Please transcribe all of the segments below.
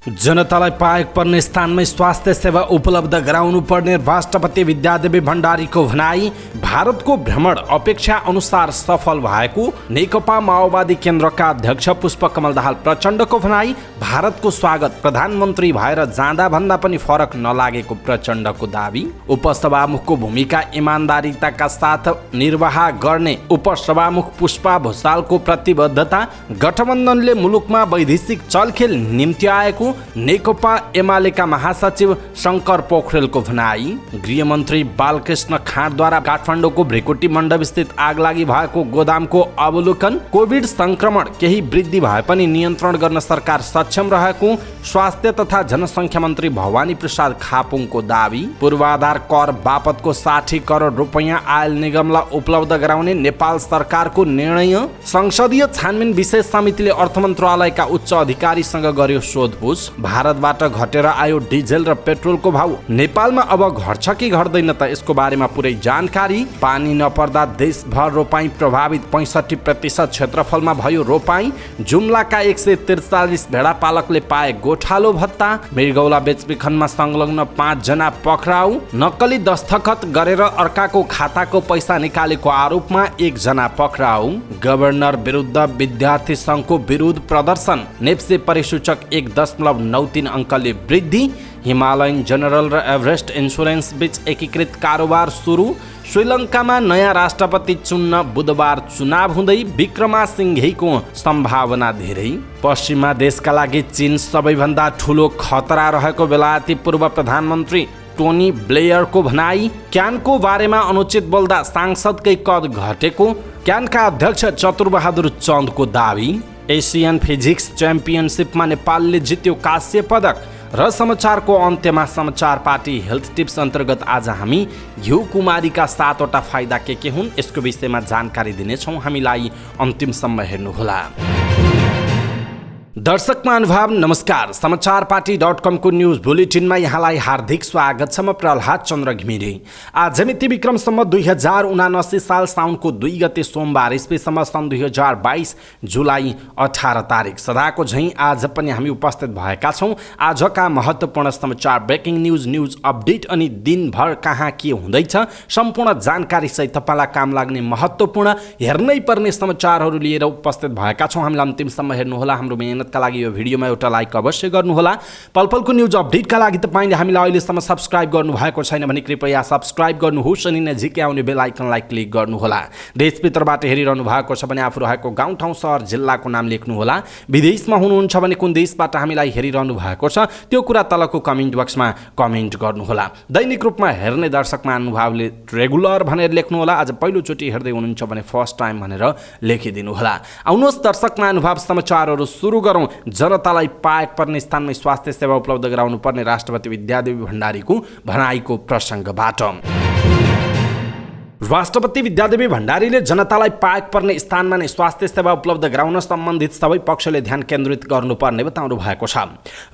जनतालाई पाएक पर्ने स्थानमै स्वास्थ्य सेवा उपलब्ध गराउनु पर्ने राष्ट्रपति विद्यादेवी भण्डारीको भनाई। भारतको भ्रमण अपेक्षा अनुसार सफल भएको नेकपा माओवादी केन्द्रका अध्यक्ष पुष्पकमल दाहाल प्रचण्डको भनाई। भारतको स्वागत प्रधानमन्त्री भएर जाँदा भन्दा पनि फरक नलागेको प्रचण्डको दावी। उपसभामुखको भूमिका इमान्दारिताका साथ निर्वाह गर्ने उपसभामुख पुष्पा भुसालको प्रतिबद्धता। गठबन्धनले मुलुकमा वैदेशिक चलखेल निम्ति आएको नेकपा एमालेका महासचिव शङ्कर पोखरेलको भनाई। गृहमन्त्री बालकृष्ण खाँडद्वारा काठमाडौँको भ्रिकुटी मण्डपस्थित आगलागी भएको गोदामको अवलोकन। कोभिड संक्रमण केही वृद्धि भए पनि नियन्त्रण गर्न सरकार सक्षम रहेको स्वास्थ्य तथा जनसङ्ख्या मन्त्री भवानी प्रसाद खापुङको दावी। पूर्वाधार कर बापतको 60 करोड रुपैयाँ आयल निगमलाई उपलब्ध गराउने नेपाल सरकारको निर्णय। संसदीय छानबिन विशेष समितिले अर्थ मन्त्रालयका उच्च अधिकारीसँग गर्यो सोधपुछ। भारतबाट घटेर आयो डिजेल र पेट्रोलको भाउ। नेपालमा अब घट्छ कि घट्दैन त यसको बारेमा पुरै जानकारी। पानी नपर्दा देशभर रोपाई प्रभावित। 65% क्षेत्रफलमा भयो रोपाई। जुम्लाका 143 भेडा पालकले पाए गोठालो भत्ता। मृगौला बेचबिखनमा संलग्न 5 जना पक्राउ। नक्कली दस्तखत गरेर अर्काको खाताको पैसा निकालेको आरोपमा 1 जना पक्राउ। गभर्नर विरुद्ध विद्यार्थी सङ्घको विरोध प्रदर्शन। नेप्से परिसूचक 1.93 अङ्कले वृद्धि। हिमालयन जनरल र एभरेस्ट इन्स्योरेन्स बीच एकीकृत कारोबार सुरु। श्रीलङ्कामा नयाँ राष्ट्रपति चुन्न बुधबार चुनाव हुँदै विक्रमासिंघेको सम्भावना धेरै। पश्चिमा देशका लागि चीन सबैभन्दा ठुलो खतरा रहेको बेलायती पूर्व प्रधानमन्त्री टोनी ब्लेयरको भनाई। क्यानको बारेमा अनुचित बोल्दा सांसदकै कद घटेको क्यानका अध्यक्ष चतुरबहादुर चन्दको दावी। एसियन फिजिक्स च्याम्पियनसिपमा नेपालले जित्यो कांस्य पदक। र समाचारको अन्त्यमा समाचार पार्टी हेल्थ टिप्स अन्तर्गत आज हामी घिउ कुमारीका 7वटा फाइदा के हुन् यसको विषयमा जानकारी दिनेछौँ। हामीलाई अन्तिमसम्म हेर्नुहोला। दर्शक महानुभाव नमस्कार। समाचार पार्टी.com को न्यूज बुलेटिनमा यहाँलाई हार्दिक स्वागत छ। म प्रहलाद चन्द्र घिमिरे। आज मिति विक्रमसम्म 2079 साल साउनको 2 गते सोमबार इस्वीसम्म सन् 2022 जुलाई 18 तारिक सदाको झैँ आज पनि हामी उपस्थित भएका छौँ। आजका महत्त्वपूर्ण समाचार ब्रेकिङ न्यूज अपडेट अनि दिनभर कहाँ के हुँदैछ सम्पूर्ण जानकारी सहित तपाईँलाई काम लाग्ने महत्त्वपूर्ण हेर्नै पर्ने समाचारहरू लिएर उपस्थित भएका छौँ। हामीलाई अन्तिमसम्म हेर्नुहोला। हाम्रो का लागि यो भिडियोमा एउटा लाइक अवश्य गर्नुहोला। पलपलको न्यूज अपडेटका लागि तपाईले हामीलाई अहिलेसम्म सब्स्क्राइब गर्नुभएको छैन भने कृपया सब्स्क्राइब गर्नुहोस् अनि नजिकै आउने बेल आइकनलाई क्लिक गर्नुहोला। देशभित्रबाट हेरिरहनु भएको छ भने आफू रहेको गाउँ ठाउँ सहर जिल्लाको नाम लेख्नुहोला। विदेशमा हुनुहुन्छ भने कुन देशबाट हामीलाई हेरिरहनु भएको छ त्यो कुरा तलको कमेन्ट बक्समा कमेन्ट गर्नुहोला। दैनिक रूपमा हेर्ने दर्शक महानुभावले रेगुलर भनेर लेख्नुहोला। आज पहिलोचोटि हेर्दै हुनुहुन्छ भने फर्स्ट टाइम भनेर लेखिदिनुहोला। आउनुहोस् दर्शक महानुभाव समाचारहरू सुरु गरौँ। जनतालाई पाएक पर्ने स्थानमै स्वास्थ्य सेवा उपलब्ध गराउनु पर्ने राष्ट्रपति विद्यादेवी भण्डारीको भनाइको प्रसङ्गबाट। राष्ट्रपति विद्यादेवी भण्डारीले जनतालाई पाएक पर्ने स्थानमा नै स्वास्थ्य सेवा उपलब्ध गराउन सम्बन्धित सबै पक्षले ध्यान केन्द्रित गर्नुपर्ने बताउनु भएको छ।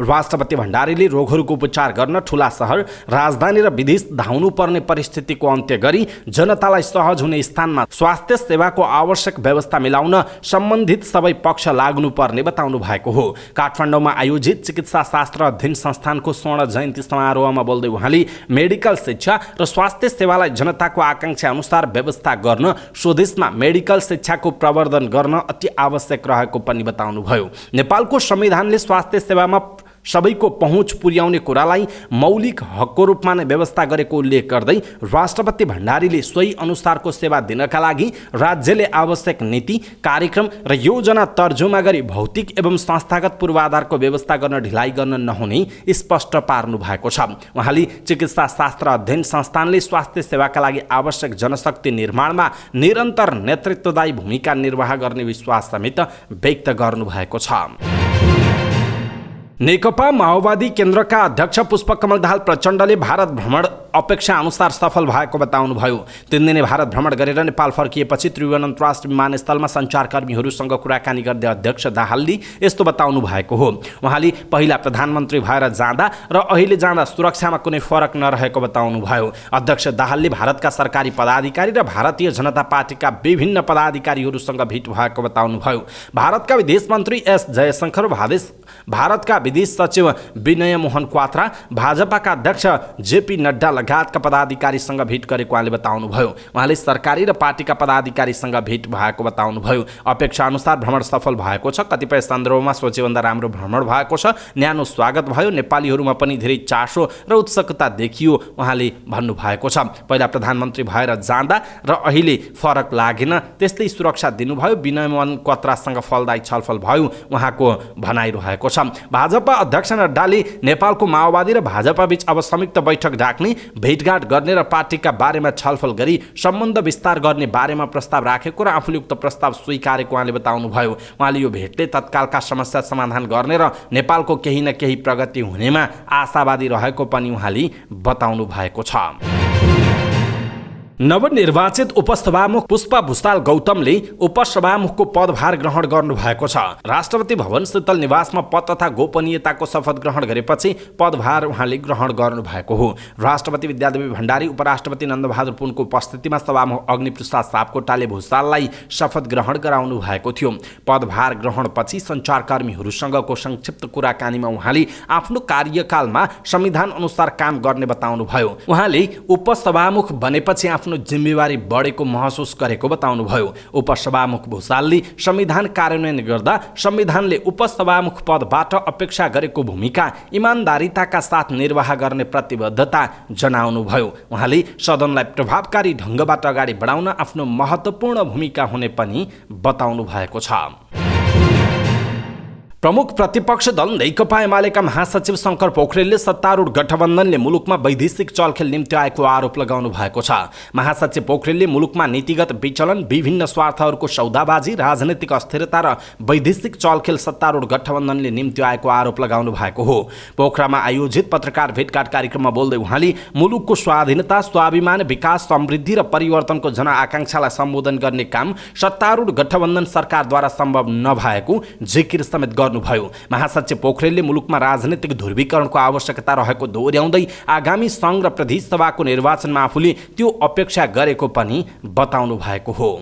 राष्ट्रपति भण्डारीले रोगहरूको उपचार गर्न ठुला सहर राजधानी र विदेश धाउनु पर्ने परिस्थितिको अन्त्य गरी जनतालाई सहज हुने स्थानमा स्वास्थ्य सेवाको आवश्यक व्यवस्था मिलाउन सम्बन्धित सबै पक्ष लाग्नुपर्ने बताउनु भएको हो। काठमाडौँमा आयोजित चिकित्सा शास्त्र अध्ययन संस्थानको स्वर्ण जयन्ती समारोहमा बोल्दै उहाँले मेडिकल शिक्षा र स्वास्थ्य सेवालाई जनताको आकांक्षा अनुसार व्यवस्था गर्न स्वदेशमा मेडिकल शिक्षाको प्रवर्धन गर्न अति आवश्यक रहेको पनि बताउनुभयो। नेपालको संविधानले स्वास्थ्य सेवामा सबैको पहुँच पुर्याउने कुरालाई मौलिक हकको रूपमा नै व्यवस्था गरेको उल्लेख गर्दै राष्ट्रपति भण्डारीले सोही अनुसारको सेवा दिनका लागि राज्यले आवश्यक नीति कार्यक्रम र योजना तर्जुमा गरी भौतिक एवं संस्थागत पूर्वाधारको व्यवस्था गर्न ढिलाइ गर्न नहुने स्पष्ट पार्नु भएको छ। उहाँले चिकित्सा शास्त्र अध्ययन संस्थानले स्वास्थ्य सेवाका लागि आवश्यक जनशक्ति निर्माणमा निरन्तर नेतृत्वदायी भूमिका निर्वाह गर्ने विश्वास समेत व्यक्त गर्नुभएको छ। नेकपा माओवादी केन्द्रका अध्यक्ष पुष्पकमल दाहाल प्रचण्डले भारत भ्रमण अपेक्षा अनुसार सफल भएको बताउनुभयो। 3 दिने भारत भ्रमण गरेर नेपाल फर्किएपछि त्रिभुवन अन्तर्राष्ट्रिय विमानस्थलमा सञ्चारकर्मीहरूसँग कुराकानी गर्दै अध्यक्ष दाहालले यस्तो बताउनु भएको हो। उहाँले पहिला प्रधानमन्त्री भएर जाँदा र अहिले जाँदा सुरक्षामा कुनै फरक नरहेको बताउनुभयो। अध्यक्ष दाहालले भारतका सरकारी पदाधिकारी र भारतीय जनता पार्टीका विभिन्न पदाधिकारीहरूसँग भेट भएको बताउनुभयो। भारतका विदेश मन्त्री एस जयशंकर, भारतका विदेश सचिव विनय मोहन क्वात्रा, भाजपाका अध्यक्ष जेपी नड्डा लगायतका पदाधिकारीसँग भेट गरेको उहाँले बताउनुभयो। उहाँले सरकारी र पार्टीका पदाधिकारीसँग भेट भएको बताउनुभयो। अपेक्षा अनुसार भ्रमण सफल भएको छ। कतिपय सन्दर्भमा सोचेभन्दा राम्रो भ्रमण भएको छ। न्यानो स्वागत भयो। नेपालीहरूमा पनि धेरै चासो र उत्सुकता देखियो उहाँले भन्नुभएको छ। पहिला प्रधानमन्त्री भएर जाँदा र अहिले फरक लागेन, त्यस्तै सुरक्षा दिनुभयो। विनय मोहन क्वात्रासँग फलदायी छलफल भयो उहाँको भनाइरहेको छ। भाजपा अध्यक्ष नड्डाले नेपालको माओवादी र भाजपा बीच अब संयुक्त बैठक डाक्ने, भेटघाट गर्ने र पार्टीका बारेमा छलफल गरी सम्बन्ध विस्तार गर्ने बारेमा प्रस्ताव राखेको र आफूले उक्त प्रस्ताव स्वीकारेको उहाँले बताउनुभयो। उहाँले यो भेटले तत्कालका समस्या समाधान गर्ने र नेपालको केही न केही प्रगति हुनेमा आशावादी रहेको पनि उहाँले बताउनु भएको छ। नवनिर्वाचित उपसभामुख पुष्पा भुसाल गौतमले उपसभामुखको पदभार ग्रहण गर्नुभएको छ। राष्ट्रपति भवन शीतल निवासमा पद तथा गोपनीयताको शपथ ग्रहण गरेपछि पदभार उहाँले ग्रहण गर्नुभएको हो। राष्ट्रपति विद्यादेवी भण्डारी, उपराष्ट्रपति नन्दबहादुर पुनको उपस्थितिमा सभामुख अग्निप्रसाद सापकोटाले भुसाललाई शपथ ग्रहण गराउनु भएको थियो। पदभार ग्रहणपछि सञ्चारकर्मीहरूसँगको संक्षिप्त कुराकानीमा उहाँले आफ्नो कार्यकालमा संविधान अनुसार काम गर्ने बताउनुभयो। उहाँले उपसभामुख बनेपछि आफ्नो जिम्मेवारी बढेको महसुस गरेको बताउनुभयो। उपसभामुख भुसालले संविधान कार्यान्वयन गर्दा संविधानले उपसभामुख पदबाट अपेक्षा गरेको भूमिका इमानदारीताका साथ निर्वाह गर्ने प्रतिबद्धता जनाउनुभयो। उहाँले सदनलाई प्रभावकारी ढङ्गबाट अगाडि बढाउन आफ्नो महत्त्वपूर्ण भूमिका हुने पनि बताउनु भएको छ। प्रमुख प्रतिपक्ष दल नेकपा एमालेका महासचिव शंकर पोखरेलले सत्तारूढ गठबन्धनले मुलुकमा वैदेशिक चलखेल निम्ति आएको आरोप लगाउनु भएको छ। महासचिव पोखरेलले मुलुकमा नीतिगत विचलन, विभिन्न स्वार्थहरूको सौदाबाजी, राजनीतिक अस्थिरता र वैदेशिक चलखेल सत्तारूढ गठबन्धनले निम्ति आएको आरोप लगाउनु भएको हो। पोखरामा आयोजित पत्रकार भेटघाट कार्यक्रममा बोल्दै उहाँले मुलुकको स्वाधीनता, स्वाभिमान, विकास, समृद्धि र परिवर्तनको जनआकांक्षालाई सम्बोधन गर्ने काम सत्तारूढ गठबन्धन सरकारद्वारा सम्भव नभएको जिकिर समेत गर्नुभयो। महासचिव पोखरेलले मुलुकमा राजनीतिक ध्रुवीकरणको आवश्यकता रहेको दोहोर्याउँदै आगामी सङ्घ र प्रदेश सभाको निर्वाचनमा आफूले त्यो अपेक्षा गरेको पनि बताउनु भएको हो।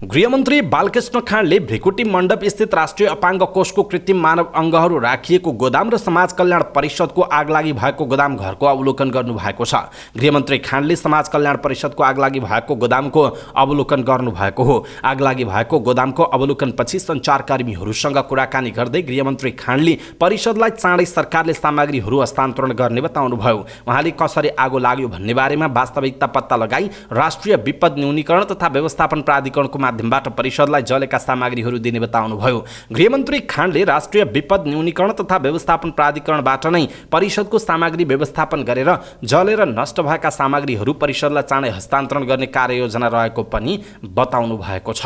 गृहमन्त्री बालकृष्ण खाँडले भृकुटी मण्डप स्थित राष्ट्रिय अपाङ्ग कोषको कृत्रिम मानव अङ्गहरू राखिएको गोदाम र समाज कल्याण परिषदको आगलागी भएको गोदाम घरको अवलोकन गर्नुभएको छ। गृहमन्त्री खाँडले समाज कल्याण परिषदको आगलागी भएको गोदामको अवलोकन गर्नुभएको हो। आगलागी भएको गोदामको अवलोकनपछि सञ्चारकर्मीहरूसँग कुराकानी गर्दै गृहमन्त्री खाँडले परिषदलाई चाँडै सरकारले सामग्रीहरू हस्तान्तरण गर्ने बताउनुभयो। उहाँले कसरी आगो लाग्यो भन्ने बारेमा वास्तविकता पत्ता लगाई राष्ट्रिय विपद न्यूनीकरण तथा व्यवस्थापन प्राधिकरणको माध्यमबाट परिषदलाई जलेका सामग्रीहरू दिने बताउनुभयो। गृहमन्त्री खाँडले राष्ट्रिय विपद न्यूनीकरण तथा व्यवस्थापन प्राधिकरणबाट नै परिषदको सामग्री व्यवस्थापन गरेर जलेर नष्ट भएका सामग्रीहरू परिषदलाई चाँडै हस्तान्तरण गर्ने कार्ययोजना रहेको पनि बताउनु भएको छ।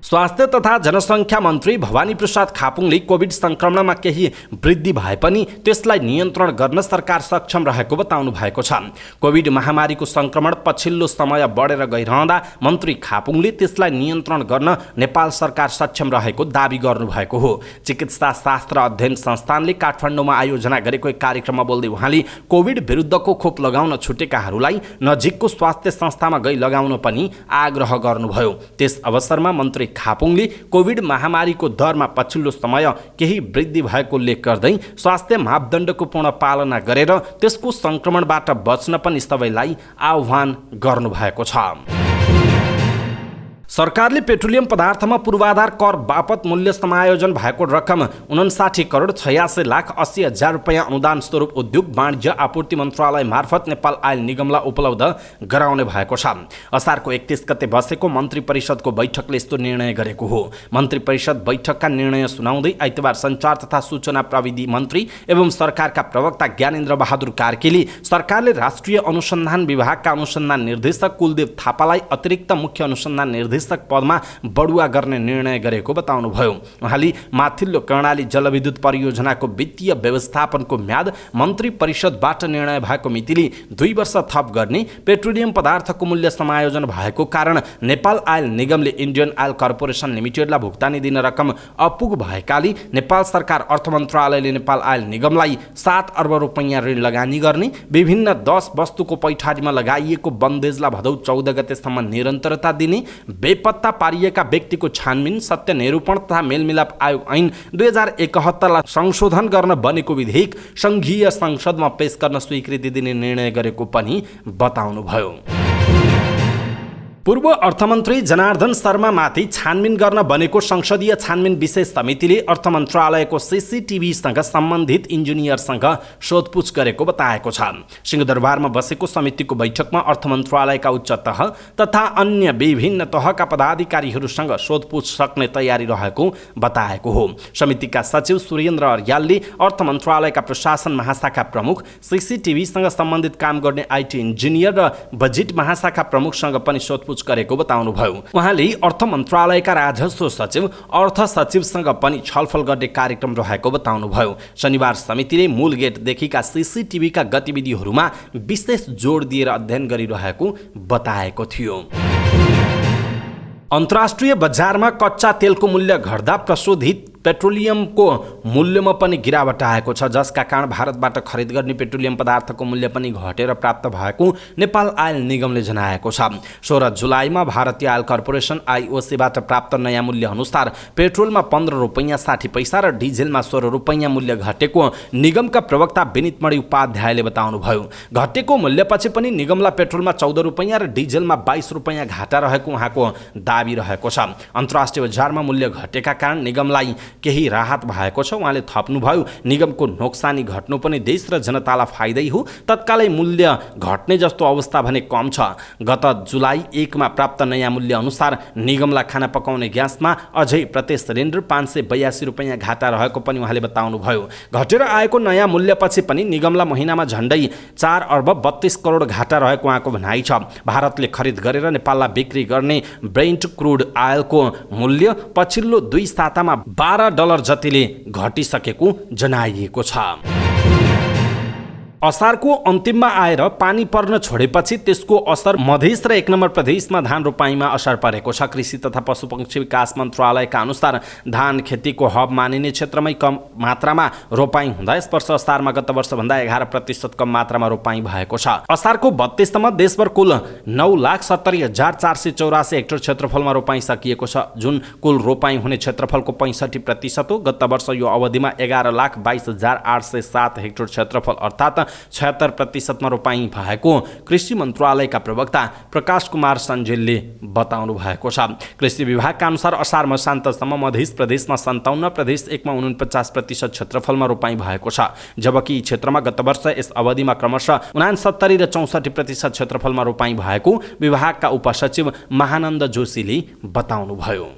स्वास्थ्य तथा जनसङ्ख्या मन्त्री भवानी प्रसाद खापुङले कोभिड संक्रमणमा केही वृद्धि भए पनि त्यसलाई नियन्त्रण गर्न सरकार सक्षम रहेको बताउनु भएको छ। कोभिड महामारीको संक्रमण पछिल्लो समय बढेर गइरहँदा मन्त्री खापुङले त्यसलाई नियन्त्रण गर्न नेपाल सरकार सक्षम रहेको दावी गर्नुभएको हो। चिकित्सा शास्त्र अध्ययन संस्थानले काठमाडौँमा आयोजना गरेको एक कार्यक्रममा बोल्दै उहाँले कोभिड विरुद्धको खोप लगाउन छुटेकाहरूलाई नजिकको स्वास्थ्य संस्थामा गई लगाउन पनि आग्रह गर्नुभयो। त्यस अवसरमा मन्त्री खापुङले कोभिड महामारीको दरमा पछिल्लो समय केही वृद्धि भएको उल्लेख गर्दै स्वास्थ्य मापदण्डको पूर्ण पालना गरेर त्यसको संक्रमणबाट बच्न पनि सबैलाई आह्वान गर्नुभएको छ। सरकारले पेट्रोलियम पदार्थमा पूर्वाधार कर बापत मूल्य समायोजन भएको रकम 59,86,80,000 रुपैयाँ अनुदान स्वरूप उद्योग वाणिज्य आपूर्ति मन्त्रालय मार्फत नेपाल आयल निगमलाई उपलब्ध गराउने भएको छ। असारको 31 गते बसेको मन्त्री परिषदको बैठकले यस्तो निर्णय गरेको हो। मन्त्री परिषद बैठकका निर्णय सुनाउँदै आइतबार सञ्चार तथा सूचना प्रविधि मन्त्री एवं सरकारका प्रवक्ता ज्ञानेन्द्र बहादुर कार्कीले सरकारले राष्ट्रिय अनुसन्धान विभागका अनुसन्धान निर्देशक कुलदेव थापालाई अतिरिक्त मुख्य अनुसन्धान निर्देशक निर्देशक पदमा बढुवा गर्ने निर्णय गरेको बताउनुभयो। उहाँले माथिल्लो कर्णाली जलविद्युत परियोजनाको वित्तीय व्यवस्थापनको म्याद मन्त्री परिषदबाट निर्णय भएको मितिले 2 वर्ष थप गर्ने, पेट्रोलियम पदार्थको मूल्य समायोजन भएको कारण नेपाल आयल निगमले इन्डियन आयल कर्पोरेसन लिमिटेडलाई भुक्तानी दिन रकम अपुग भएकाले नेपाल सरकार अर्थ मन्त्रालयले नेपाल आयल निगमलाई 7 अर्ब रुपैयाँ ऋण लगानी गर्ने, विभिन्न 10 वस्तुको पैठारीमा लगाइएको बन्देजलाई भदौ 14 गतेसम्म निरन्तरता दिने, बेपत्ता पारिएका व्यक्तिको छानबिन, सत्य निरूपण तथा मेलमिलाप आयोग ऐन 2071 लाई संशोधन गर्न बनेको विधेयक संघीय संसदमा पेश गर्न स्वीकृति दिने निर्णय गरेको पनि बताउनुभयो। पूर्व अर्थमन्त्री जनार्दन शर्मामाथि छानबिन गर्न बनेको संसदीय छानबिन विशेष समितिले अर्थ मन्त्रालयको सीसीटीभीसँग सम्बन्धित इन्जिनियरसँग सोधपुछ गरेको बताएको छ। सिंहदरबारमा बसेको समितिको बैठकमा अर्थ मन्त्रालयका उच्च तह तथा अन्य विभिन्न तहका पदाधिकारीहरूसँग सोधपुछ सक्ने तयारी रहेको बताएको हो। समितिका सचिव सुरेन्द्र अर्यालले अर्थ मन्त्रालयका प्रशासन महाशाखा प्रमुख, सीसीटीभीसँग सम्बन्धित काम गर्ने आइटी इन्जिनियर र बजेट महाशाखा प्रमुखसँग पनि सोधपुछ गरेको बताउनुभयो। उहाँले अर्थ मन्त्रालयका राजस्व सचिव, अर्थ सचिवसँग पनि छलफल गर्ने कार्यक्रम रहेको बताउनुभयो। शनिबार समितिले मूल गेटदेखिका सीसीटीभीका गतिविधिहरूमा विशेष जोड दिएर अध्ययन गरिरहेको बताएको थियो। अन्तर्राष्ट्रिय बजारमा कच्चा तेलको मूल्य घट्दा प्रशोधित पेट्रोलियमको मूल्यमा पनि गिरावट आएको छ, जसका कारण भारतबाट खरिद गर्ने पेट्रोलियम पदार्थको मूल्य पनि घटेर प्राप्त भएको नेपाल आयल निगमले जनाएको छ। 16 जुलाईमा भारतीय आयल कर्पोरेसन आइओसीबाट प्राप्त नयाँ मूल्य अनुसार पेट्रोलमा 15 रुपैयाँ 60 पैसा र डिजेलमा 16 रुपैयाँ मूल्य घटेको निगमका प्रवक्ता विनितमणि उपाध्यायले बताउनुभयो। घटेको मूल्यपछि पनि निगमलाई पेट्रोलमा 14 रुपैयाँ र डिजेलमा 22 रुपैयाँ घाटा रहेको उहाँको दाबी रहेको छ। अन्तर्राष्ट्रिय बजारमा मूल्य घटेका कारण निगमलाई केही राहत भएको छ। उहाँले थप्नुभयो, निगमको नोक्सानी घट्नु पनि देश र जनतालाई फाइदै हो, तत्कालै मूल्य घट्ने जस्तो अवस्था भने कम छ। गत जुलाई 1 मा प्राप्त नयाँ मूल्य अनुसार निगमलाई खाना पकाउने ग्यासमा अझै प्रति सिलिन्डर 582 रुपैयाँ घाटा रहेको पनि उहाँले बताउनुभयो। घटेर आएको नयाँ मूल्यपछि पनि निगमलाई महिनामा झन्डै 4 अर्ब 32 करोड घाटा रहेको उहाँको भनाइ छ। भारतले खरिद गरेर नेपाललाई बिक्री गर्ने ब्रेन्ट क्रुड आयलको मूल्य पछिल्लो 2 सातामा $12 जतिले घटिसकेको जनाइएको छ। असारको अन्तिममा आएर पानी पर्न छोडेपछि त्यसको असर मधेस र 1 नम्बर प्रदेशमा धान रोपाइँमा असर परेको छ। कृषि तथा पशुपक्षी विकास मन्त्रालयका अनुसार धान खेतीको हब मानिने क्षेत्रमै कम मात्रामा रोपाइँ हुँदा यस वर्ष असारमा गत वर्षभन्दा 11% कम मात्रामा रोपाइँ भएको छ। असारको 32 सम्म देशभर कुल 9,70,484 हेक्टर क्षेत्रफलमा रोपाइँ सकिएको छ, जुन कुल रोपाइँ हुने क्षेत्रफलको 65% हो। गत वर्ष यो अवधिमा 11,22,807 हेक्टर क्षेत्रफल अर्थात् 76% मा रोपाइँ भएको कृषि मन्त्रालयका प्रवक्ता प्रकाश कुमार सञ्जेलले बताउनु भएको छ। कृषि विभागका अनुसार असार मसान्तसम्म मध्य प्रदेशमा 57, प्रदेश 1 मा 49% क्षेत्रफलमा रोपाइँ भएको छ, जबकि क्षेत्रमा गत वर्ष यस अवधिमा क्रमशः 69 र 64% क्षेत्रफलमा रोपाइँ भएको विभागका उपसचिव महानन्द जोशीले बताउनुभयो।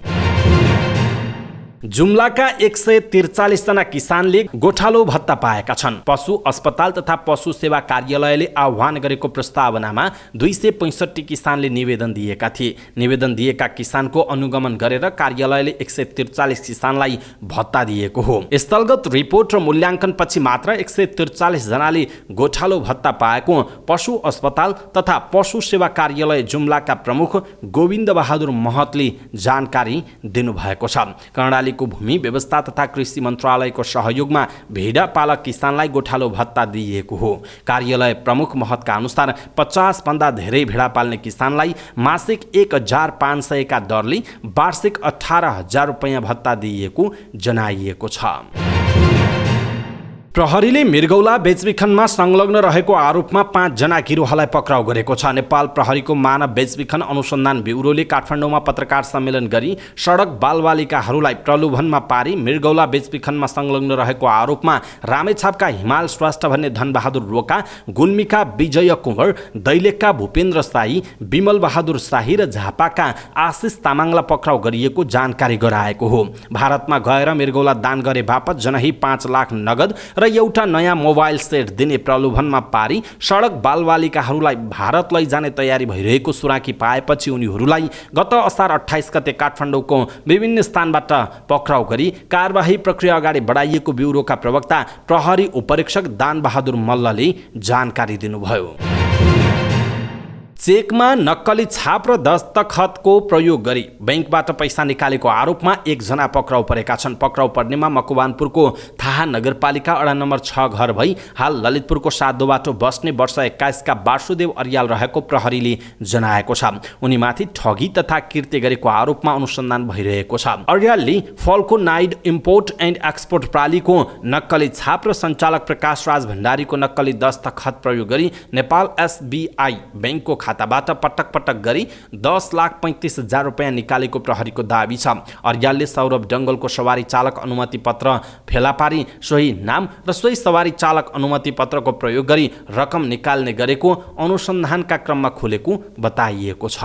जुम्लाका 143 जना किसानले गोठालो भत्ता पाएका छन्। पशु अस्पताल तथा पशु सेवा कार्यालयले आह्वान गरेको प्रस्तावनामा 265 किसानले निवेदन दिएका थिए। निवेदन दिएका किसानको अनुगमन गरेर कार्यालयले 143 किसानलाई भत्ता दिएको हो। स्थलगत रिपोर्ट र मूल्याङ्कन पछि मात्र 143 जनाले गोठालो भत्ता पाएको पशु अस्पताल तथा पशु सेवा कार्यालय जुम्लाका प्रमुख गोविन्द बहादुर महतले जानकारी दिनुभएको छ। कर्णाली को भूमि व्यवस्था तथा कृषि मन्त्रालयको सहयोगमा भेडा पालक किसानलाई गोठालो भत्ता दिइएको हो। कार्यालय प्रमुख महतका अनुसार 50 भन्दा धेरै भेडा पाल्ने किसानलाई मासिक 1,500 का दरले वार्षिक 18,000 रुपैयाँ भत्ता दिइएको जनाइएको छ। प्रहरीले मृगौला बेचबिखनमा संलग्न रहेको आरोपमा 5 जना गिरोहलाई पक्राउ गरेको छ। नेपाल प्रहरीको मानव बेचबिखन अनुसन्धान ब्युरोले काठमाडौँमा पत्रकार सम्मेलन गरी सडक बालबालिकाहरूलाई प्रलोभनमा पारी मृगौला बेचबिखनमा संलग्न रहेको आरोपमा रामेछापका हिमाल श्रेष्ठ भन्ने धनबहादुर रोका, गुल्मीका विजय कुँवर, दैलेखका भूपेन्द्र शाही, विमल बहादुर शाही र झापाका आशिष तामाङलाई पक्राउ गरिएको जानकारी गराएको हो। भारतमा गएर मृगौला दान गरे बापत जनही 5 लाख नगद र एउटा नयाँ मोबाइल सेट दिने प्रलोभनमा पारी सडक बालबालिकाहरूलाई भारत लैजाने तयारी भइरहेको सुराकी पाएपछि उनीहरूलाई गत असार 28 गते काठमाडौँको विभिन्न स्थानबाट पक्राउ गरी कारबाही प्रक्रिया अगाडि बढाइएको ब्युरोका प्रवक्ता प्रहरी उपरीक्षक दानबहादुर मल्लले जानकारी दिनुभयो। चेकमा नक्कली छाप र दस्तखतको प्रयोग गरी बैंकबाट पैसा निकालेको आरोपमा एकजना पक्राउ परेका छन्। पक्राउ पर्नेमा मकवानपुरको थाहा नगरपालिका वडा नम्बर 6 घर भई हाल ललितपुरको साधो बाटो बस्ने वर्ष 21 का वासुदेव अर्याल रहेको प्रहरीले जनाएको छ। उनीमाथि ठगी तथा कृत्य गरेको आरोपमा अनुसन्धान भइरहेको छ। अर्यालले फल्को नाइड इम्पोर्ट एन्ड एक्सपोर्ट प्रालीको नक्कली छाप र सञ्चालक प्रकाश राज भण्डारीको नक्कली दस्तखत प्रयोग गरी नेपाल एसबीआई बैंकको खाताबाट पटक पटक गरी 10,35,000 रुपैयाँ निकालेको प्रहरीको दाबी छ। अर्यालले सौरभ डङ्गलको सवारी चालक अनुमति पत्र फेला पारी सोही नाम र सोही सवारी चालक अनुमति पत्रको प्रयोग गरी रकम निकाल्ने गरेको अनुसन्धानका क्रममा खुलेको बताइएको छ।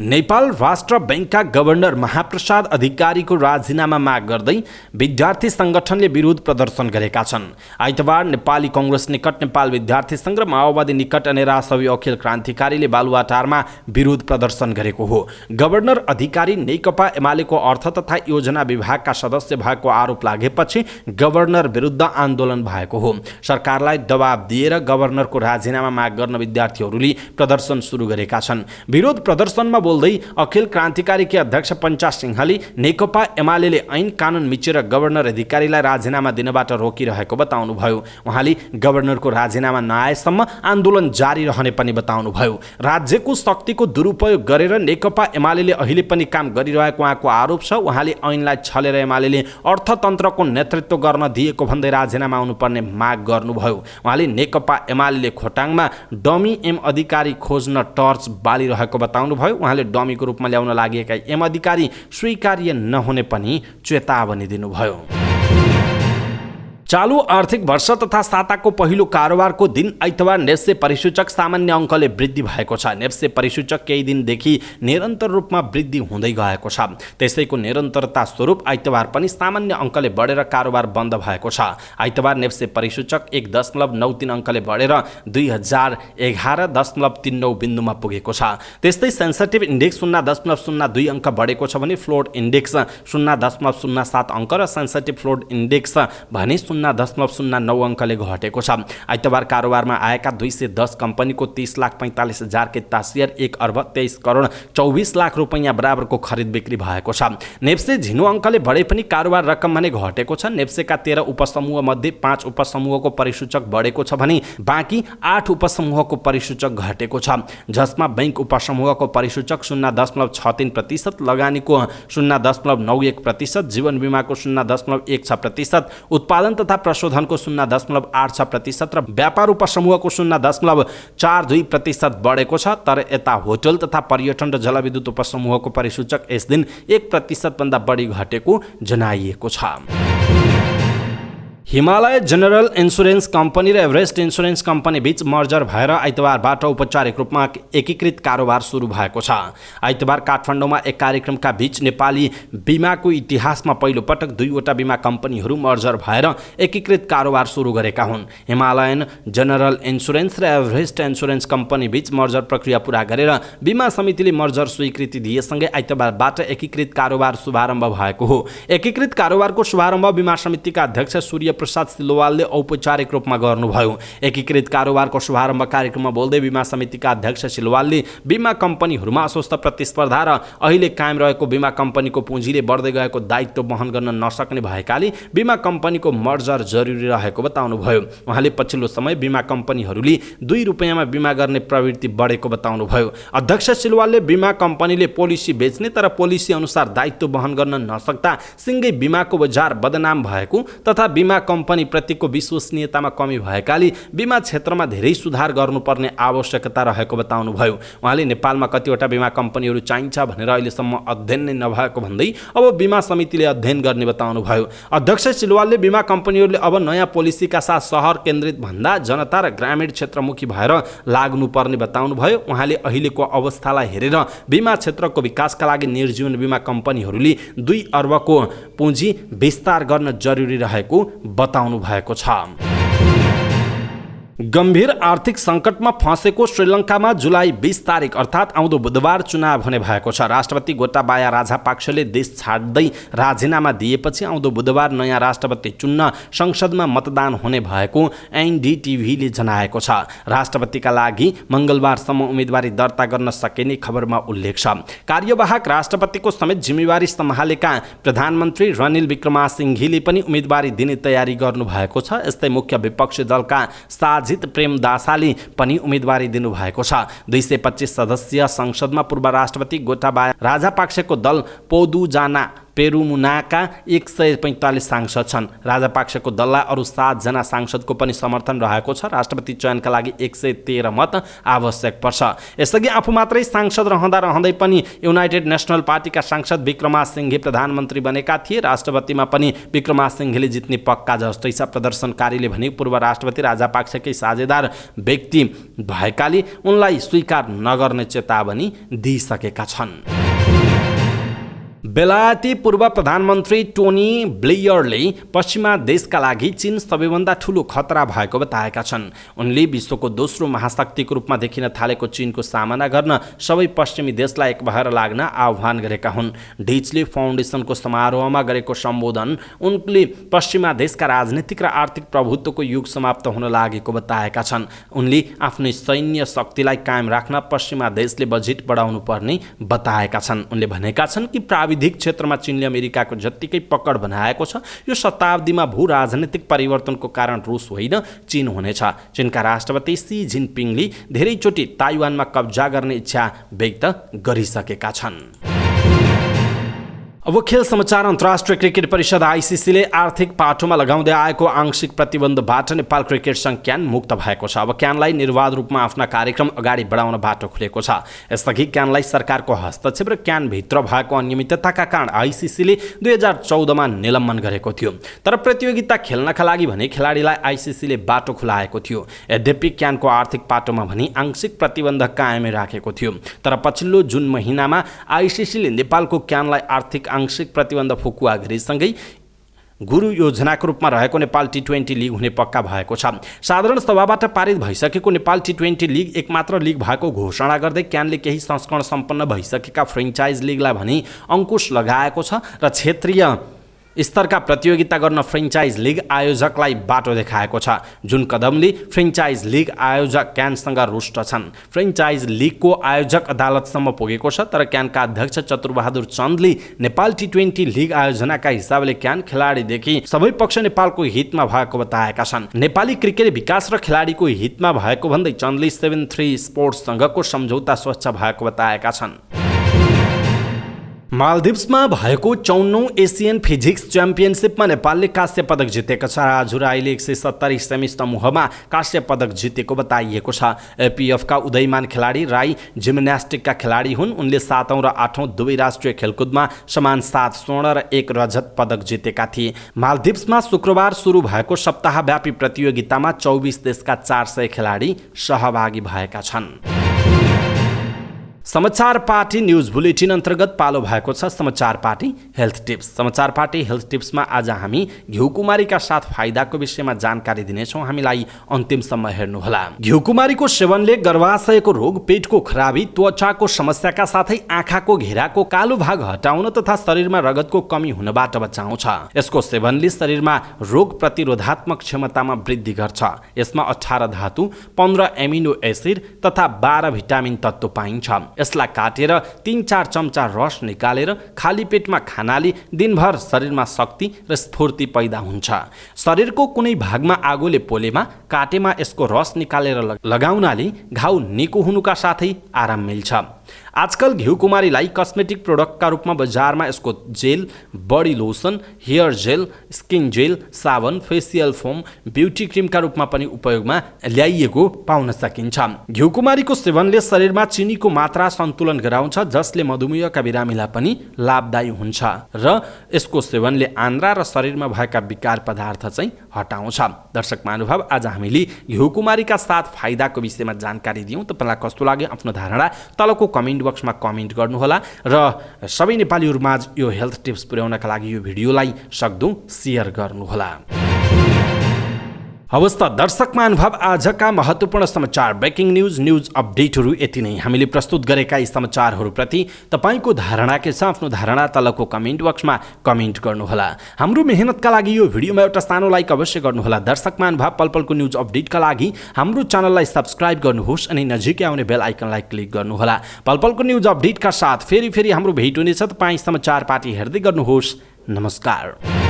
नेपाल राष्ट्र बैंकका गभर्नर महाप्रसाद अधिकारीको राजीनामा माग गर्दै विद्यार्थी संगठनले विरोध प्रदर्शन गरेका छन्। आइतबार नेपाली कांग्रेस निकट, नेपाल विद्यार्थी संघ र माओवादी निकट अनेरा सबै अखिल क्रान्तिकारीले बालुवाटारमा विरोध प्रदर्शन गरेको हो। गभर्नर अधिकारी नेकपा एमालेको अर्थ तथा योजना विभागका सदस्य भएको आरोप लागेपछि गभर्नर विरुद्ध आन्दोलन भएको हो। सरकारलाई दबाब दिएर गभर्नरको राजीनामा माग गर्न विद्यार्थीहरूले प्रदर्शन सुरु गरेका छन्। विरोध प्रदर्शनमा बोल्दै अखिल क्रान्तिकारीका अध्यक्ष पञ्चा सिंहले नेकपा एमालेले ऐन कानुन मिचेर गभर्नर अधिकारीलाई राजीनामा दिनबाट रोकिरहेको बताउनुभयो। उहाँले गभर्नरको राजीनामा नआएसम्म आन्दोलन जारी रहने पनि बताउनुभयो। राज्यको शक्तिको दुरुपयोग गरेर नेकपा एमालेले अहिले पनि काम गरिरहेको उहाँको आरोप छ। उहाँले ऐनलाई छलेर एमालेले अर्थतन्त्रको नेतृत्व गर्न दिएको भन्दै राजीनामा आउनुपर्ने माग गर्नुभयो। उहाँले नेकपा एमालेले खोटाङमा डमी एम अधिकारी खोज्न टर्च बालिरहेको बताउनुभयो। उहाँले डमीको रूपमा ल्याउन लागेका एम अधिकारी स्वीकार्य नहुने पनि चेतावनी दिनुभयो। चालू आर्थिक वर्ष तथा साताको पहिलो कारोबारको दिन आइतबार नेप्से परिसूचक सामान्य अङ्कले वृद्धि भएको छ। नेप्से परिसूचक केही दिनदेखि निरन्तर रूपमा वृद्धि हुँदै गएको छ। त्यसैको निरन्तरता स्वरूप आइतबार पनि सामान्य अङ्कले बढेर कारोबार बन्द भएको छ। आइतबार नेप्से परिसूचक 1.93 अङ्कले बढेर 2011.39 बिन्दुमा पुगेको छ। त्यस्तै सेन्सिटिभ इन्डेक्स 0.02 अङ्क बढेको छ भने फ्लोट इन्डेक्स 0.07 अङ्क र सेन्सिटिभ फ्लोट इन्डेक्स भने 0.09 अङ्कले घटेको छ। आइतबार कारोबारमा आएका 210 कम्पनीको 30,45,000 किता सेयर 1,23,24,00,000 रुपैयाँ बराबरको खरिद बिक्री भएको छ। नेप्से झिनो अङ्कले बढे पनि कारोबार रकम भने घटेको छ। नेप्सेका 13 उपसमूह मध्ये 5 उपसमूहको परिसूचक बढेको छ भने बाँकी 8 उपसमूहको परिसूचक घटेको छ, जसमा बैंक उपसमूहको परिसूचक 0.63%, लगानीको 0.91%, जीवन बिमाको 0.16%, उत्पादन तथा प्रशोधनको 0.86% र व्यापार उपसमूहको 0.42% बढेको छ। तर यता होटल तथा पर्यटन र जलविद्युत उपसमूहको परिसूचक यस दिन 1% भन्दा बढी घटेको जनाइएको छ। हिमालय जनरल इन्सुरेन्स कम्पनी र एभरेस्ट इन्सुरेन्स कम्पनी बीच मर्जर भएर आइतबारबाट औपचारिक रूपमा एकीकृत कारोबार सुरु भएको छ। आइतबार काठमाडौँमा एक कार्यक्रमका बीच नेपाली बिमाको इतिहासमा पहिलो पटक दुईवटा बिमा कम्पनीहरू मर्जर भएर एकीकृत कारोबार सुरु गरेका हुन्। हिमालयन जनरल इन्सुरेन्स र एभरेस्ट इन्सुरेन्स कम्पनी बीच मर्जर प्रक्रिया पूरा गरेर बिमा समितिले मर्जर स्वीकृति दिएसँगै आइतबारबाट एकीकृत कारोबार शुभारम्भ भएको हो। एकीकृत कारोबारको शुभारम्भ बिमा समितिका अध्यक्ष सूर्य प्रसाद सिलवालले औपचारिक रूपमा गर्नुभयो। एकीकृत कारोबारको शुभारम्भ कार्यक्रममा बोल्दै बिमा समितिका अध्यक्ष सिलवालले बिमा कम्पनीहरूमा अस्वस्थ प्रतिस्पर्धा र अहिले कायम रहेको बिमा कम्पनीको पुँजीले बढ्दै गएको दायित्व वहन गर्न नसक्ने भएकाले बिमा कम्पनीको मर्जर जरुरी रहेको बताउनुभयो। उहाँले पछिल्लो समय बिमा कम्पनीहरूले 2 रुपैयाँमा बिमा गर्ने प्रवृत्ति बढेको बताउनुभयो। अध्यक्ष सिलवालले बिमा कम्पनीले पोलिसी बेच्ने तर पोलिसी अनुसार दायित्व वहन गर्न नसक्दा सिँगै बिमाको बजार बदनाम भएको तथा बिमा कम्पनी प्रतिको विश्वसनीयतामा कमी भएकाले बीमा क्षेत्रमा धेरै सुधार गर्नुपर्ने आवश्यकता रहेको बताउनुभयो। उहाँले नेपालमा कतिवटा बीमा कम्पनीहरू चाहिन्छ भनेर अहिलेसम्म अध्ययन नै नभएको भन्दै अब बीमा समितिले अध्ययन गर्ने बताउनुभयो। अध्यक्ष सिलवालले बीमा कम्पनीहरूले अब नयाँ पोलिसीका साथ सहर केन्द्रित भन्दा जनता र ग्रामीण क्षेत्रमुखी भएर लाग्नुपर्ने बताउनुभयो। उहाँले अहिलेको अवस्थालाई हेरेर बीमा क्षेत्रको विकासका लागि निर्जीवन बीमा कम्पनीहरूले 2 अर्बको पुँजी विस्तार गर्न जरुरी रहेको बताउनु भएको छ। गम्भीर आर्थिक सङ्कटमा फँसेको श्रीलङ्कामा जुलाई 20 तारिक अर्थात् आउँदो बुधबार चुनाव हुने भएको छ। राष्ट्रपति गोटाबाया राजापाक्सेले देश छाड्दै राजीनामा दिएपछि आउँदो बुधबार नयाँ राष्ट्रपति चुन्न संसदमा मतदान हुने भएको एनडीटीभीले जनाएको छ। राष्ट्रपतिका लागि मङ्गलबारसम्म उम्मेदवारी दर्ता गर्न सकिने खबरमा उल्लेख छ। कार्यवाहक राष्ट्रपतिको समेत जिम्मेवारी सम्हालेका प्रधानमन्त्री रनिल विक्रमासिंघेले पनि उम्मेदवारी दिने तयारी गर्नुभएको छ। यस्तै मुख्य विपक्षी दलका साजिद प्रेमदासाले पनि उम्मेदवारी दिनुभएको छ। 225 सदस्यीय संसदमा पूर्व राष्ट्रपति गोटाबाया राजापाक्सेको दल पोदुजाना पेरुमुनाका 145 सांसद छन्। राजापाक्सेको दललाई अरू 7 जना सांसदको पनि समर्थन रहेको छ। राष्ट्रपति चयनका लागि 113 मत आवश्यक पर्छ। यसअघि आफू मात्रै सांसद रहँदै पनि युनाइटेड नेसनल पार्टीका सांसद विक्रमासिंघे प्रधानमन्त्री बनेका थिए। राष्ट्रपतिमा पनि विक्रमासिंघेले जित्ने पक्का जस्तै छ। प्रदर्शनकारीले भने पूर्व राष्ट्रपति राजापाक्सेकै साझेदार व्यक्ति भएकाले उनलाई स्वीकार नगर्ने चेतावनी दिइसकेका छन्। बेलायती पूर्व प्रधानमन्त्री टोनी ब्लेयरले पश्चिमा देशका लागि चीन सबैभन्दा ठूलो खतरा भएको बताएका छन्। उनले विश्वको दोस्रो महाशक्तिको रूपमा देखिन थालेको चीनको सामना गर्न सबै पश्चिमी देशलाई एक भएर लाग्न आह्वान गरेका हुन्। डिचले फाउन्डेसनको समारोहमा गरेको सम्बोधन उनले पश्चिमा देशका राजनीतिक र आर्थिक प्रभुत्वको युग समाप्त हुन लागेको बताएका छन्। उनले आफ्नो सैन्य शक्तिलाई कायम राख्न पश्चिमा देशले बजेट बढाउनु पर्ने बताएका छन्। उनले भनेका छन् कि प्राविधिक क्षेत्रमा चीनले अमेरिकाको जत्तिकै पकड बनाएको छ। यो शताब्दीमा भू राजनीतिक परिवर्तनको कारण रुस होइन चीन हुनेछ। चीनका राष्ट्रपति सी जिनपिङले धेरैचोटि ताइवानमा कब्जा गर्ने इच्छा व्यक्त गरिसकेका छन्। अब खेल समाचार। अन्तर्राष्ट्रिय क्रिकेट परिषद आईसीसीले आर्थिक पाटोमा लगाउँदै आएको आंशिक प्रतिबन्धबाट नेपाल क्रिकेट सङ्घ क्यान मुक्त भएको छ। अब क्यानलाई निर्वाध रूपमा आफ्ना कार्यक्रम अगाडि बढाउन बाटो खुलेको छ। यसअघि क्यानलाई सरकारको हस्तक्षेप र क्यानभित्र भएको अनियमितताका कारण आईसीसीले 2014मा निलम्बन गरेको थियो। तर प्रतियोगिता खेल्नका लागि भने खेलाडीलाई आईसीसीले बाटो खुलाएको थियो। यद्यपि क्यानको आर्थिक पाटोमा भने आंशिक प्रतिबन्ध कायमै राखेको थियो। तर पछिल्लो जुन महिनामा आईसीसीले नेपालको क्यानलाई आर्थिक आंशिक प्रतिबन्ध फुकुवा गरेसँगै गुरु योजनाको रूपमा रहेको नेपाल टी20 लिग हुने पक्का भएको छ। साधारण सभाबाट पारित भइसकेको नेपाल टी20 लिग एकमात्र लिग भएको घोषणा गर्दै क्यानले केही संस्करण सम्पन्न भइसकेका फ्रेन्चाइज लिगलाई भने अङ्कुश लगाएको छ र क्षेत्रीय स्तरका प्रतियोगिता गर्न फ्रेन्चाइज लिग आयोजकलाई बाटो देखाएको छ। जुन कदमले फ्रेन्चाइज लिग आयोजक क्यानसँग रुष्ट छन्। फ्रेन्चाइज लिगको आयोजक अदालतसम्म पुगेको छ। तर क्यानका अध्यक्ष चतुरबहादुर चन्दले नेपाल टी20 लिग आयोजनाका हिसाबले क्यान खेलाडीदेखि सबै पक्ष नेपालको हितमा भएको बताएका छन्। नेपाली क्रिकेट विकास र खेलाडीको हितमा भएको भन्दै चन्दले 7-3 स्पोर्ट्ससँगको सम्झौता स्वच्छ भएको बताएका छन्। मालदिप्समा भएको 54औं एसियन फिजिक्स च्याम्पियनसिपमा नेपालले कांस्य पदक जितेको छ। राजु राईले 170 सेमी समूहमा कांस्य पदक जितेको बताइएको छ। एपीएफका उदयमान खेलाडी राई जिम्नास्टिकका खेलाडी हुन्। उनले 7औं र 8औं दुवै राष्ट्रिय खेलकुदमा समान 7 स्वर्ण र 1 रजत पदक जितेका थिए। मालदिप्समा शुक्रबार सुरु भएको सप्ताहव्यापी प्रतियोगितामा 24 देशका 400 खेलाडी सहभागी भएका छन्। समाचार पार्टी न्यूज बुलेटिन अन्तर्गत पालो भएको छ समाचार पार्टी हेल्थ टिप्स। समाचार पार्टी हेल्थ टिप्समा आज हामी घिउकुमारीका साथ फाइदाको विषयमा जानकारी दिनेछौँ। हामीलाई अन्तिमसम्म हेर्नुहोला। घिउकुमारीको सेवनले गर्भाशयको रोग, पेटको खराबी, त्वचाको समस्याका साथै आँखाको घेराको कालो भाग हटाउन तथा शरीरमा रगतको कमी हुनबाट बचाउँछ। यसको सेवनले शरीरमा रोग प्रतिरोधात्मक क्षमतामा वृद्धि गर्छ। यसमा 18 धातु, 15 एमिनो एसिड तथा 12 भिटामिन तत्त्व पाइन्छ। यसलाई काटेर 3-4 चम्चा रस निकालेर खाली पेटमा खानाले दिनभर शरीरमा शक्ति र स्फूर्ति पैदा हुन्छ। शरीरको कुनै भागमा आगोले पोलेमा काटेमा यसको रस निकालेर लगाउनाले घाउ निको हुनुका साथै आराम मिल्छ। आजकल घिउकुमारीलाई कस्मेटिक प्रोडक्टका रूपमा बजारमा यसको gel, body lotion, hair gel, skin gel, साबुन, फेसियल फोम, ब्युटी क्रिमका रूपमा पनि उपयोगमा ल्याइएको पाउन सकिन्छ। घिउकुमारीको सेवनले शरीरमा चिनीको मात्रा सन्तुलन गराउँछ, जसले मधुमेहका बिरामीलाई पनि लाभदायी हुन्छ र यसको सेवनले आन्द्रा र शरीरमा भएका विकार पदार्थ चाहिँ हटाउँछ। दर्शक महानुभाव, आज हामीले घिउकुमारीका 7 फाइदाको विषयमा जानकारी दियौँ। तपाईँलाई कस्तो लाग्यो आफ्नो धारणा तलको कमेन्ट बक्समा कमेन्ट गर्नुहोला र सबै नेपालीहरूमाझ यो हेल्थ टिप्स पुर्याउनका लागि यो भिडियोलाई सक्दो सेयर गर्नुहोला। हवस् त दर्शक महानुभाव, आजका महत्त्वपूर्ण समाचार, ब्रेकिङ न्युज अपडेटहरू यति नै। हामीले प्रस्तुत गरेका यी समाचारहरूप्रति तपाईँको धारणा के छ? आफ्नो धारणा तलको कमेन्ट बक्समा कमेन्ट गर्नुहोला। हाम्रो मेहनतका लागि यो भिडियोमा एउटा सानो लाइक अवश्य गर्नुहोला। दर्शक महानुभाव, पलपलको न्युज अपडेटका लागि हाम्रो च्यानललाई सब्स्क्राइब गर्नुहोस् अनि नजिकै आउने बेल आइकनलाई क्लिक गर्नुहोला। पलपलको न्युज अपडेटका साथ फेरि हाम्रो भेट हुनेछ। तपाईँ समाचार पार्टी हेर्दै गर्नुहोस्। नमस्कार।